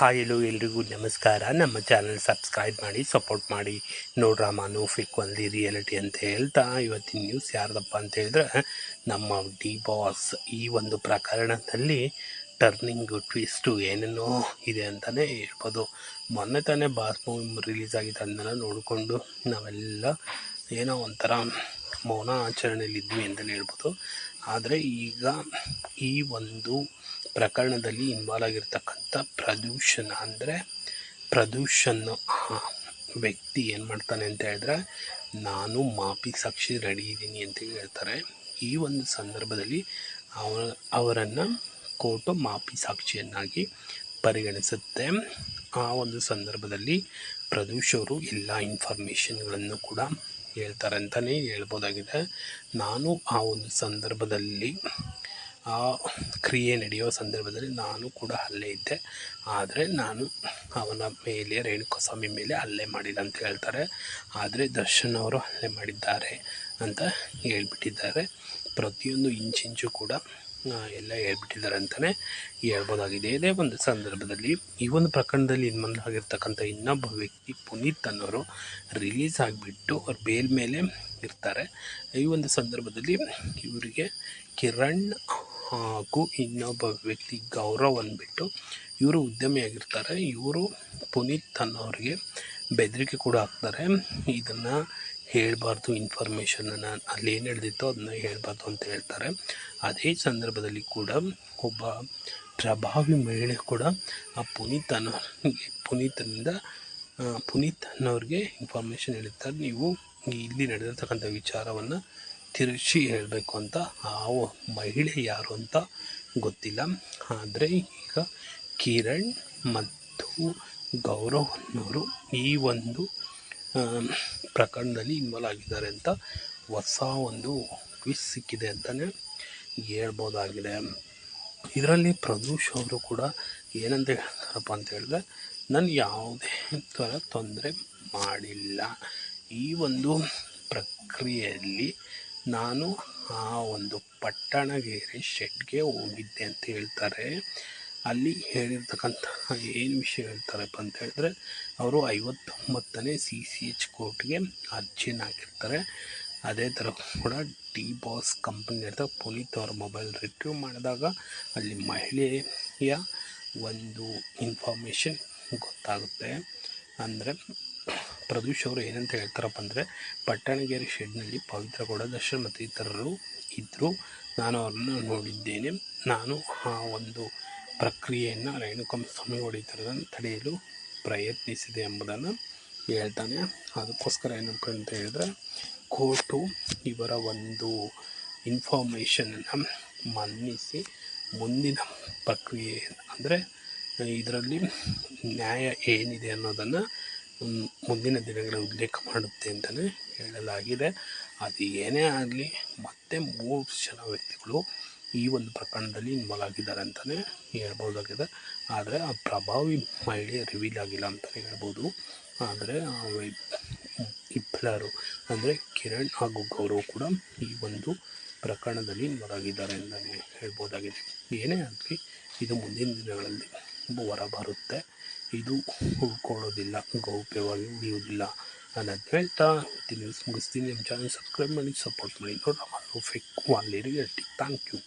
Hi ಎಲ್ಲೋ ಎಲ್ರಿಗೂ ನಮಸ್ಕಾರ. ನಮ್ಮ ಚಾನಲ್ ಸಬ್ಸ್ಕ್ರೈಬ್ ಮಾಡಿ ಸಪೋರ್ಟ್ ಮಾಡಿ. ನೋಡ್ರಾಮಾನು ಫಿಕ್ ಒಂದು ರಿಯಾಲಿಟಿ ಅಂತ ಹೇಳ್ತಾ ಇವತ್ತಿನ ನ್ಯೂಸ್ ಯಾರ್ದಪ್ಪ ಅಂತ ಹೇಳಿದ್ರೆ ನಮ್ಮ ಡಿ ಬಾಸ್. ಈ ಒಂದು ಪ್ರಕರಣದಲ್ಲಿ ಟರ್ನಿಂಗ್ ಟ್ವಿಸ್ಟು ಏನೇನೋ ಇದೆ ಅಂತಲೇ ಹೇಳ್ಬೋದು. ಮೊನ್ನೆ ತಾನೇ ಬಾಸ್ ಮೂವಿ ರಿಲೀಸ್ ಆಗಿದೆ, ಅದನ್ನೆಲ್ಲ ನೋಡಿಕೊಂಡು ನಾವೆಲ್ಲ ಏನೋ ಒಂಥರ ಮೌನ ಆಚರಣೆಯಲ್ಲಿದ್ವಿ ಅಂತಲೇ ಹೇಳ್ಬೋದು. ಆದರೆ ಈಗ ಈ ಒಂದು ಪ್ರಕರಣದಲ್ಲಿ ಇನ್ವಾಲ್ವ್ ಆಗಿರ್ತಕ್ಕಂಥ ಪ್ರದೂಷನ್ ವ್ಯಕ್ತಿ ಏನು ಮಾಡ್ತಾನೆ ಅಂತ ಹೇಳಿದ್ರೆ, ನಾನು ಮಾಪಿ ಸಾಕ್ಷಿ ರೆಡಿ ಇದ್ದೀನಿ ಅಂತ ಹೇಳ್ತಾರೆ. ಈ ಒಂದು ಸಂದರ್ಭದಲ್ಲಿ ಅವರನ್ನು ಕೋರ್ಟು ಮಾಪಿ ಸಾಕ್ಷಿಯನ್ನಾಗಿ ಪರಿಗಣಿಸುತ್ತೆ. ಆ ಒಂದು ಸಂದರ್ಭದಲ್ಲಿ ಪ್ರದೂಷ್ ಅವರು ಎಲ್ಲ ಇನ್ಫಾರ್ಮೇಷನ್ಗಳನ್ನು ಕೂಡ ಹೇಳ್ತಾರೆ ಅಂತಲೇ ಹೇಳ್ಬೋದಾಗಿದೆ. ನಾನು ಆ ಒಂದು ಸಂದರ್ಭದಲ್ಲಿ ಆ ಕ್ರಿಯೆ ನಡೆಯೋ ಸಂದರ್ಭದಲ್ಲಿ ನಾನು ಕೂಡ ಅಲ್ಲೇ ಇದ್ದೆ, ಆದರೆ ನಾನು ಅವನ ಮೇಲೆ ರೇಣುಕಾಸ್ವಾಮಿ ಮೇಲೆ ಹಲ್ಲೆ ಮಾಡಿಲ್ಲ ಅಂತ ಹೇಳ್ತಾರೆ. ಆದರೆ ದರ್ಶನ್ ಅವರು ಹಲ್ಲೆ ಮಾಡಿದ್ದಾರೆ ಅಂತ ಹೇಳ್ಬಿಟ್ಟಿದ್ದಾರೆ. ಪ್ರತಿಯೊಂದು ಇಂಚಿಂಚು ಕೂಡ ಎಲ್ಲ ಹೇಳ್ಬಿಟ್ಟಿದ್ದಾರೆ ಅಂತಲೇ ಹೇಳ್ಬೋದಾಗಿದೆ. ಇದೇ ಒಂದು ಸಂದರ್ಭದಲ್ಲಿ ಈ ಒಂದು ಪ್ರಕರಣದಲ್ಲಿ ಇನ್ವಾಲ್ವ್ ಆಗಿರ್ತಕ್ಕಂಥ ಇನ್ನೊಬ್ಬ ವ್ಯಕ್ತಿ ಪುನೀತ್ ಅನ್ನೋರು ರಿಲೀಸ್ ಆಗಿಬಿಟ್ಟು ಅವ್ರ ಬೇಲ್ ಮೇಲೆ ಇರ್ತಾರೆ. ಈ ಒಂದು ಸಂದರ್ಭದಲ್ಲಿ ಇವರಿಗೆ ಕಿರಣ್ ಹಾಗೂ ಇನ್ನೊಬ್ಬ ವ್ಯಕ್ತಿ ಗೌರವ್ ಅಂದ್ಬಿಟ್ಟು ಇವರು ಉದ್ಯಮಿಯಾಗಿರ್ತಾರೆ. ಇವರು ಪುನೀತ್ ಅನ್ನೋರಿಗೆ ಬೆದರಿಕೆ ಕೂಡ ಹಾಕ್ತಾರೆ. ಇದನ್ನು ಹೇಳಬಾರ್ದು, ಇನ್ಫಾರ್ಮೇಷನನ್ನು ಅಲ್ಲಿ ಏನು ನಡೆದಿತ್ತೋ ಅದನ್ನ ಹೇಳಬಾರ್ದು ಅಂತ ಹೇಳ್ತಾರೆ. ಅದೇ ಸಂದರ್ಭದಲ್ಲಿ ಕೂಡ ಒಬ್ಬ ಪ್ರಭಾವಿ ಮಹಿಳೆ ಕೂಡ ಆ ಪುನೀತ್ ಅನ್ನೋರಿಗೆ ಇನ್ಫಾರ್ಮೇಷನ್ ಹೇಳಿರ್ತಾರೆ, ನೀವು ಇಲ್ಲಿ ನಡೆದಿರ್ತಕ್ಕಂಥ ವಿಚಾರವನ್ನು ತಿರುಚಿ ಹೇಳಬೇಕು ಅಂತ. ಆ ಮಹಿಳೆ ಯಾರು ಅಂತ ಗೊತ್ತಿಲ್ಲ. ಆದರೆ ಈಗ ಕಿರಣ್ ಮತ್ತು ಗೌರವ್ ಅನ್ನೋರು ಈ ಒಂದು ಪ್ರಕರಣದಲ್ಲಿ ಇನ್ವಾಲ್ವ್ ಆಗಿದ್ದಾರೆ ಅಂತ ಹೊಸ ಒಂದು ಟ್ವಿಸ್ಟ್ ಸಿಕ್ಕಿದೆ ಅಂತಲೇ ಹೇಳ್ಬೋದಾಗಿದೆ. ಇದರಲ್ಲಿ ಪ್ರದೂಷ್ ಅವರು ಕೂಡ ಏನಂತ ಹೇಳ್ತಾರಪ್ಪ ಅಂತ ಹೇಳಿದ್ರೆ, ನಾನು ಯಾವುದೇ ಥರ ತೊಂದರೆ ಮಾಡಿಲ್ಲ, ಈ ಒಂದು ಪ್ರಕ್ರಿಯೆಯಲ್ಲಿ ನಾನು ಆ ಒಂದು ಪಟ್ಟಣಗೆರೆ ಶೆಡ್ಗೆ ಹೋಗಿದ್ದೆ ಅಂತ ಹೇಳ್ತಾರೆ. ಅಲ್ಲಿ ಹೇಳಿರ್ತಕ್ಕಂಥ ಏನು ವಿಷಯ ಹೇಳ್ತಾರಪ್ಪ ಅಂತ ಹೇಳಿದ್ರೆ, ಅವರು 59ನೇ CCH ಕೋರ್ಟ್ಗೆ ಅರ್ಜಿನ ಹಾಕಿರ್ತಾರೆ. ಅದೇ ಥರ ಕೂಡ ಡಿ ಬಾಸ್ ಕಂಪನಿ ಇರ್ತಾರೆ. ಪುನೀತ್ ಅವರ ಮೊಬೈಲ್ ರಿಟ್ರೀವ್ ಮಾಡಿದಾಗ ಅಲ್ಲಿ ಮಹಿಳೆಯ ಒಂದು ಇನ್ಫಾರ್ಮೇಷನ್ ಗೊತ್ತಾಗುತ್ತೆ. ಅಂದರೆ ಪ್ರದೂಷ್ ಅವರು ಏನಂತ ಹೇಳ್ತಾರಪ್ಪ ಅಂದರೆ, ಪಟ್ಟಣಗೆರೆ ಶೆಡ್ನಲ್ಲಿ ಪವಿತ್ರ ಗೌಡ, ದರ್ಶನ್ ಮತ್ತು ಇತರರು ಇದ್ದರು, ನಾನು ಅವ್ರನ್ನ ನೋಡಿದ್ದೇನೆ, ನಾನು ಆ ಒಂದು ಪ್ರಕ್ರಿಯೆಯನ್ನು ರೇಣುಕಾಸ್ವಾಮಿ ಹೊಡಿತಾರನ್ನು ತಡೆಯಲು ಪ್ರಯತ್ನಿಸಿದೆ ಎಂಬುದನ್ನು ಹೇಳ್ತಾನೆ. ಅದಕ್ಕೋಸ್ಕರ ಏನಪ್ಪ ಅಂತ ಹೇಳಿದ್ರೆ, ಕೋರ್ಟು ಇವರ ಒಂದು ಇನ್ಫಾರ್ಮೇಷನನ್ನು ಮನ್ನಿಸಿ ಮುಂದಿನ ಪ್ರಕ್ರಿಯೆ ಅಂದರೆ ಇದರಲ್ಲಿ ನ್ಯಾಯ ಏನಿದೆ ಅನ್ನೋದನ್ನು ಮುಂದಿನ ದಿನಗಳಲ್ಲಿ ಉಲ್ಲೇಖ ಮಾಡುತ್ತೆ ಅಂತಲೇ ಹೇಳಲಾಗಿದೆ. ಅದು ಏನೇ ಆಗಲಿ ಮತ್ತೆ 3 ಜನ ವ್ಯಕ್ತಿಗಳು ಈ ಒಂದು ಪ್ರಕರಣದಲ್ಲಿ ಇನ್ವಾಲ್ವ್ ಆಗಿದ್ದಾರೆ ಅಂತಲೇ ಹೇಳ್ಬೋದಾಗಿದೆ. ಆದರೆ ಆ ಪ್ರಭಾವಿ ಮಹಿಳೆ ರಿವೀಲ್ ಆಗಿಲ್ಲ ಅಂತಲೇ ಹೇಳ್ಬೋದು. ಆದರೆ ಇಬ್ಬರು ಅಂದರೆ ಕಿರಣ್ ಹಾಗೂ ಗೌರವ್ ಕೂಡ ಈ ಒಂದು ಪ್ರಕರಣದಲ್ಲಿ ಇನ್ವಾಲ್ವ್ ಆಗಿದ್ದಾರೆ ಅಂತಲೇ ಹೇಳ್ಬೋದಾಗಿದೆ. ಏನೇ ಆಗಲಿ ಇದು ಮುಂದಿನ ದಿನಗಳಲ್ಲಿ ಹೊರಬರುತ್ತೆ. ಇದು ಉಳ್ಕೊಳ್ಳೋದಿಲ್ಲ, ಗೌಪ್ಯವಾಗಿ ಉಳಿಯೋದಿಲ್ಲ ಅನ್ನೋದು ಹೇಳ್ತಾ ನ್ಯೂಸ್ ಮುಗಿಸ್ತೀನಿ. ನಮ್ಮ ಚಾನಲ್ ಸಬ್ಸ್ಕ್ರೈಬ್ ಮಾಡಿ ಸಪೋರ್ಟ್ ಮಾಡಿ. ನೋಡ್ರಿ ಫೇಕ್ ವಾಲಿ ರಿಯಾಲಿಟಿ. Thank you.